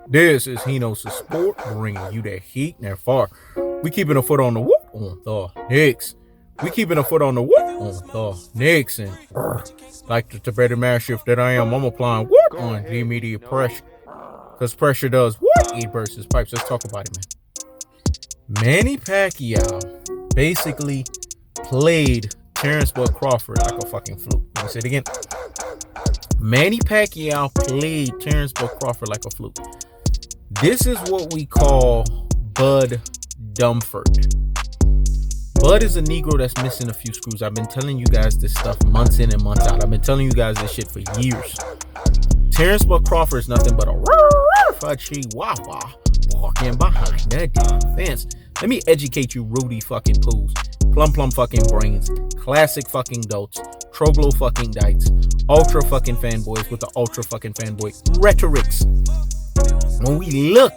This is Hino's Sport, bringing you that heat and that far. We keeping a foot on the whoop on the Knicks. We keeping a foot on the whoop on the Knicks. And like the Tibetan mastiff that I am, I'm applying what on the immediate pressure. Because pressure does what? It bursts his pipes. Let's talk about it, man. Manny Pacquiao basically played Terence Crawford like a fucking fluke. Let me say it again. Manny Pacquiao played Terence Crawford like a fluke. This is what we call Bud Dumford. Bud is a Negro that's missing a few screws. I've been telling you guys this stuff months in and months out. I've been telling you guys this shit for years. Terence Crawford is nothing but a chihuahua walking behind the defense. Let me educate you, Rudy fucking poos, plum fucking brains, classic fucking dotes, troglo fucking dites, ultra fucking fanboys with the ultra fucking fanboy rhetorics. When we look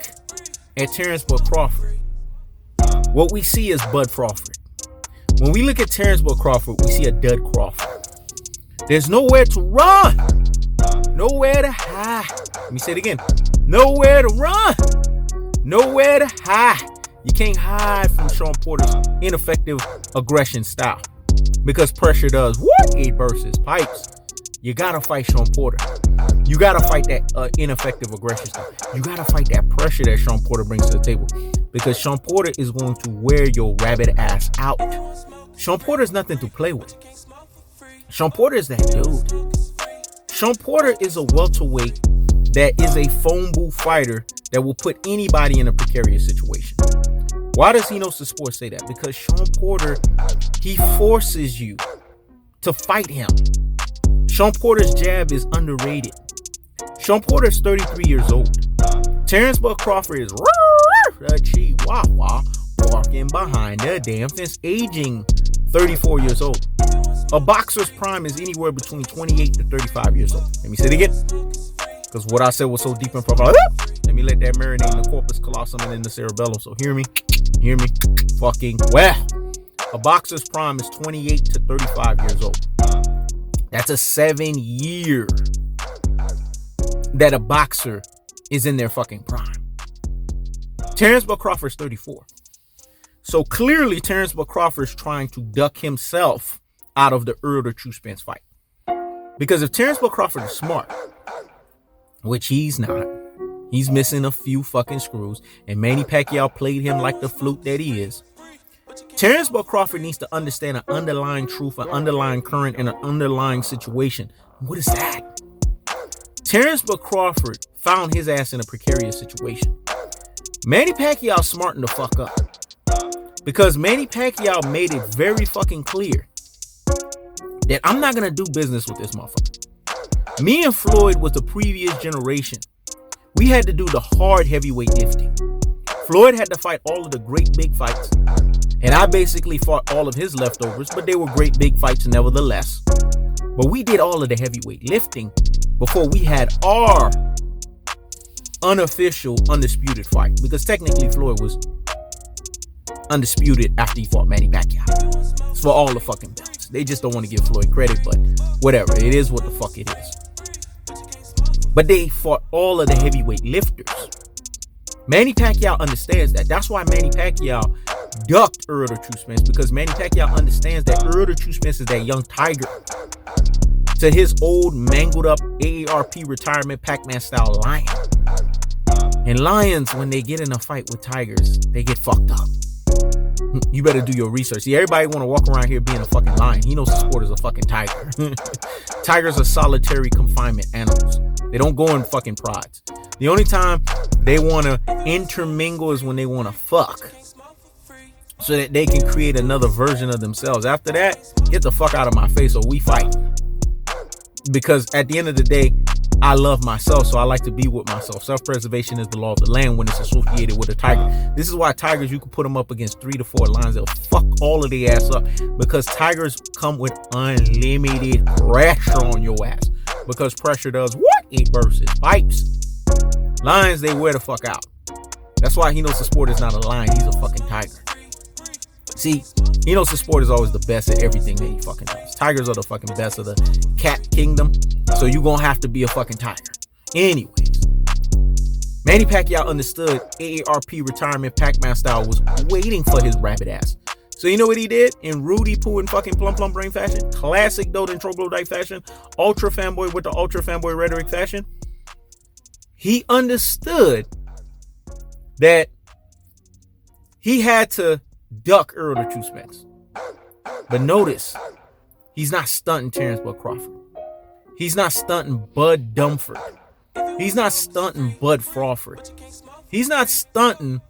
at Terence Crawford, what we see is Bud Crawford. When we look at Terence Crawford, we see a dud Crawford. There's nowhere to run, nowhere to hide. Let me say it again. Nowhere to run, nowhere to hide. You can't hide from Shawn Porter's ineffective aggression style because pressure does what? It bursts his pipes. You gotta fight Shawn Porter. You gotta fight that ineffective aggression style. You gotta fight that pressure that Shawn Porter brings to the table because Shawn Porter is going to wear your rabbit ass out. Shawn Porter is nothing to play with. Shawn Porter is that dude. Shawn Porter is a welterweight that is a phone booth fighter that will put anybody in a precarious situation. Why does he know the sport say that? Because Shawn Porter, he forces you to fight him. Shawn Porter's jab is underrated. Shawn Porter is 33 years old. Terence Crawford is a chihuahua walking behind the damn fence, aging 34 years old. A boxer's prime is anywhere between 28 to 35 years old. Let me say it again, because what I said was so deep and profound. Let me let that marinate in the corpus callosum and in the cerebellum. So hear me fucking well. A boxer's prime is 28 to 35 years old. That's a 7-year that a boxer is in their fucking prime. Terence Crawford's 34. So clearly Terence Crawford's trying to duck himself out of the Errol the True Spence fight. Because if Terence Crawford is smart, which he's not, he's missing a few fucking screws, and Manny Pacquiao played him like the flute that he is. Terence Crawford needs to understand an underlying truth, an underlying current, and an underlying situation. What is that? Terence Crawford found his ass in a precarious situation. Manny Pacquiao smartened the fuck up. Because Manny Pacquiao made it very fucking clear that I'm not going to do business with this motherfucker. Me and Floyd was the previous generation. We had to do the hard heavyweight lifting. Floyd had to fight all of the great big fights. And I basically fought all of his leftovers, but they were great big fights nevertheless. But we did all of the heavyweight lifting before we had our unofficial undisputed fight. Because technically Floyd was undisputed after he fought Manny Pacquiao. It's for all the fucking belts. They just don't want to give Floyd credit, but whatever. It is what the fuck it is. But they fought all of the heavyweight lifters. Manny Pacquiao understands that. That's why Manny Pacquiao ducked Errol the True Spence, because Manny Pacquiao understands that Errol the True Spence is that young tiger to his old mangled up AARP retirement Pac-Man style lion. And lions, when they get in a fight with tigers, they get fucked up. You better do your research. See, everybody want to walk around here being a fucking lion. He knows the sport is a fucking tiger. Tigers are solitary confinement animals. They don't go in fucking prides. The only time they want to intermingle is when they want to fuck, so that they can create another version of themselves. After that, get the fuck out of my face or we fight. Because at the end of the day, I love myself, so I like to be with myself. Self-preservation is the law of the land when it's associated with a tiger. This is why tigers, you can put them up against 3 to 4 lions. They'll fuck all of their ass up, because tigers come with unlimited pressure on your ass. Because pressure does what? It bursts its pipes. Lions, they wear the fuck out. That's why he knows the sport is not a lion. He's a fucking tiger. See, he knows the sport is always the best at everything that he fucking does. Tigers are the fucking best of the cat kingdom. So you gonna have to be a fucking tiger. Anyways, Manny Pacquiao understood AARP retirement Pac-Man style was waiting for his rabbit ass. So you know what he did? In Rudy Poo and fucking Plum Brain fashion, classic Doden Troglodyte fashion, ultra fanboy with the ultra fanboy rhetoric fashion, he understood that he had to duck Errol the True Spence. But notice, he's not stunting Terence Bud Crawford. He's not stunting Bud Dumford. He's not stunting Bud Crawford. He's not stunting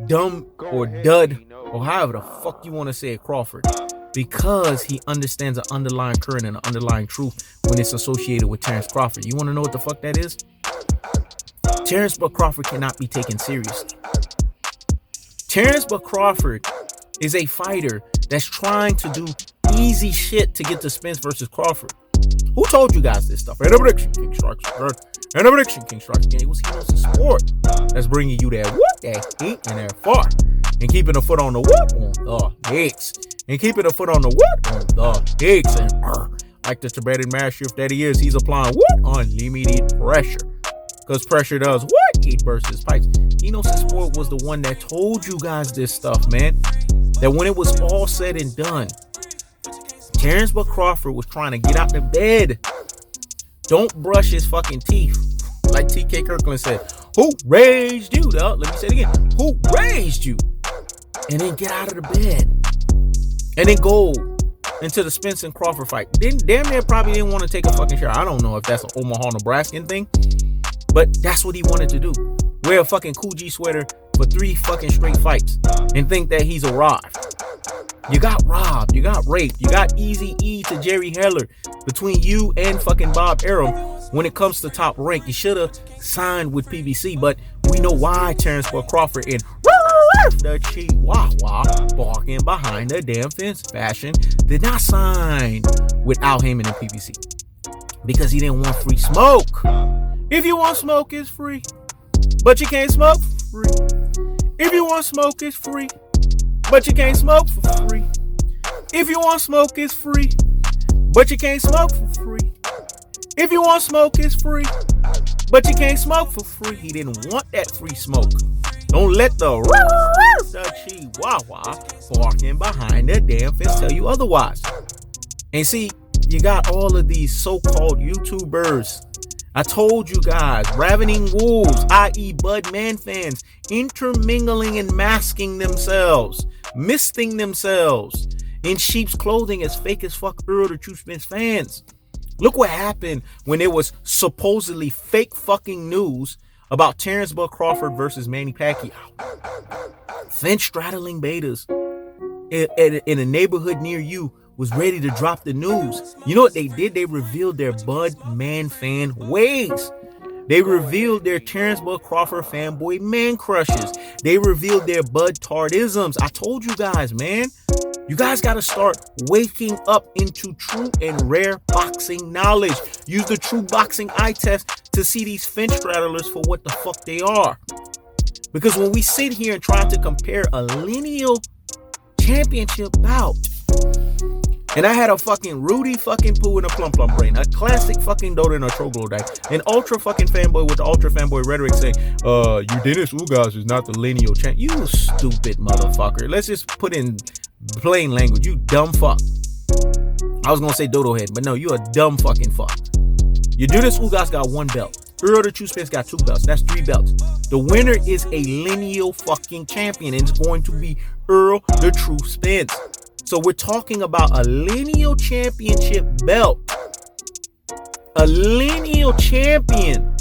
Dumb or Dud or however the fuck you want to say it, Crawford. Because he understands an underlying current and an underlying truth when it's associated with Terence Crawford. You want to know what the fuck that is? Terence Bud Crawford cannot be taken seriously. Terence Bud Crawford is a fighter that's trying to do easy shit to get to Spence versus Crawford. Who told you guys this stuff? And a prediction, King Strikes. And a prediction, King Strikes. It was Heroes of Sport that's bringing you that what? That heat and that far. And keeping a foot on the what? On the Hicks. And keeping a foot on the what? On the Hicks. And like the Tibetan master that he is, he's applying what? Unlimited pressure. Because pressure does what? Heat versus pipes. Heroes of Sport was the one that told you guys this stuff, man. That when it was all said and done, Terence Bud Crawford was trying to get out the bed. Don't brush his fucking teeth. Like T.K. Kirkland said, who raised you? Let me say it again. Who raised you? And then get out of the bed. And then go into the Spence and Crawford fight. Then damn near probably didn't want to take a fucking shower. I don't know if that's an Omaha, Nebraskan thing. But that's what he wanted to do. Wear a fucking Coogee sweater for 3 fucking straight fights. And think that he's arrived. You got robbed, you got raped, you got Easy E to Jerry Heller between you and fucking Bob Errol. When it comes to top rank, you should have signed with PBC, but we know why Terence Bud Crawford in the Chihuahua barking behind the damn fence fashion did not sign with Al Heyman and PBC because he didn't want free smoke. If you want smoke, it's free, but you can't smoke for free. If you want smoke, it's free. But you can't smoke for free. If you want smoke, it's free. But you can't smoke for free. If you want smoke, it's free. But you can't smoke for free. He didn't want that free smoke. Don't let the Chihuahua barking behind the damn fence tell you otherwise. And see, you got all of these so-called YouTubers. I told you guys, ravening wolves, i.e. Bud Man fans, intermingling and masking themselves, misting themselves in sheep's clothing as fake as fuck Errol the True Spence fans. Look what happened when there was supposedly fake fucking news about Terence Bud Crawford versus Manny Pacquiao. Fence straddling betas in a neighborhood near you was ready to drop the news. You know what they did? They revealed their Bud Man fan ways. They revealed their Terence Bud Crawford fanboy man crushes. They revealed their Bud Tardisms. I told you guys, man. You guys got to start waking up into true and rare boxing knowledge. Use the true boxing eye test to see these fence straddlers for what the fuck they are. Because when we sit here and try to compare a lineal championship bout, and I had a fucking Rudy fucking Poo and a Plum Brain, a classic fucking Doden or Troglodyte, an ultra fucking fanboy with the ultra fanboy rhetoric saying, Dennis Ugas is not the lineal champ. You stupid motherfucker. Let's just put in plain language. You dumb fuck. I was gonna say dodo head, but no, you a dumb fucking fuck. Dennis Ugas got 1 belt. Errol the True Spence got 2 belts. That's 3 belts. The winner is a lineal fucking champion, and it's going to be Errol the True Spence. So we're talking about a lineal championship belt. A lineal champion.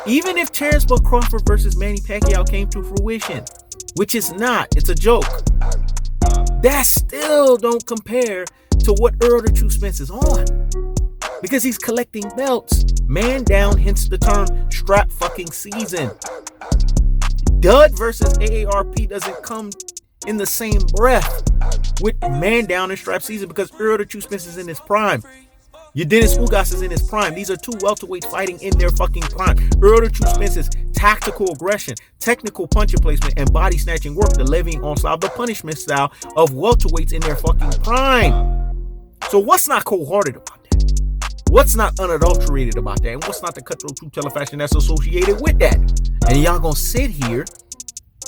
Even if Terence Bud Crawford versus Manny Pacquiao came to fruition, which is not, it's a joke. That still don't compare to what Errol the True Spence is on. Because he's collecting belts. Man down, hence the term strap fucking season. Dud versus AARP doesn't come in the same breath with man down and strap season because Errol the True Spence is in his prime. Dennis Ugas is in his prime. These are 2 welterweights fighting in their fucking prime. Errol the True Spence's tactical aggression, technical punching placement, and body snatching work, the levying onslaught, the punishment style of welterweights in their fucking prime. So what's not cold-hearted about that? What's not unadulterated about that? And what's not the cutthroat true telefashion that's associated with that? And y'all gonna sit here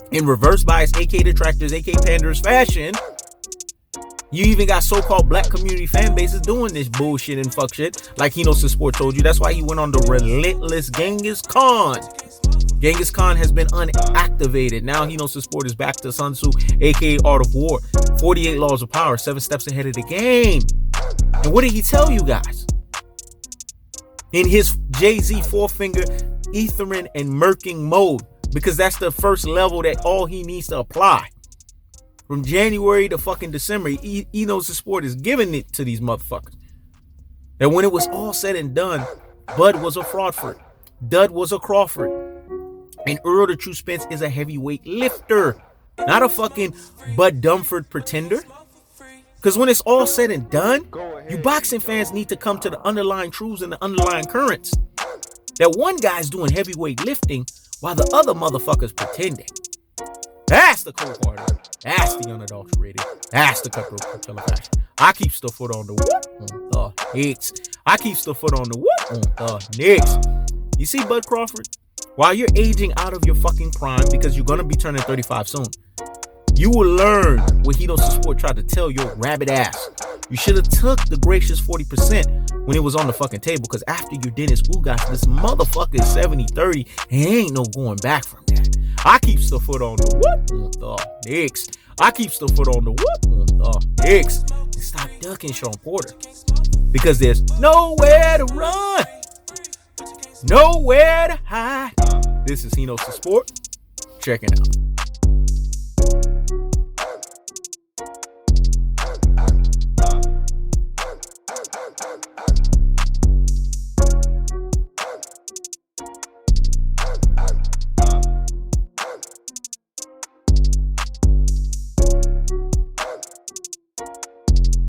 in reverse bias, AK detractors, AK panders fashion. You even got so-called black community fan bases doing this bullshit and fuck shit, like He Knows the Sport told you. That's why he went on the relentless Genghis Khan. Genghis Khan has been unactivated. Now He Knows the Sport is back to Sun Tzu, aka Art of War. 48 laws of power, 7 steps ahead of the game. And what did he tell you guys? In his Jay-Z four-finger ethering and murking mode, because that's the first level that all he needs to apply. From January to fucking December, he knows the sport is giving it to these motherfuckers. That when it was all said and done, Bud was a Crawford, Dud was a Crawford, and Errol the True Spence is a heavyweight lifter, not a fucking Bud Dumford pretender. Because when it's all said and done, you boxing fans need to come to the underlying truths and the underlying currents. That one guy's doing heavyweight lifting while the other motherfucker's pretending. That's the cool part of it. That's the unadulterated. That's the cutthroat killer fashion. I keeps the foot on the what? On the Knicks. I keeps the foot on the what? On the Knicks. You see, Bud Crawford? While you're aging out of your fucking prime, because you're going to be turning 35 soon, you will learn what He Knows the Sport tried to tell your rabbit ass. You should have took the gracious 40% when it was on the fucking table, because after you did this, this motherfucker is 70-30, and ain't no going back from that. I keeps the foot on the what? On the Knicks. I keeps the foot on the what? On the Knicks. And stop ducking Shawn Porter, because there's nowhere to run, nowhere to hide. This is He Knows the Sport. Check it out.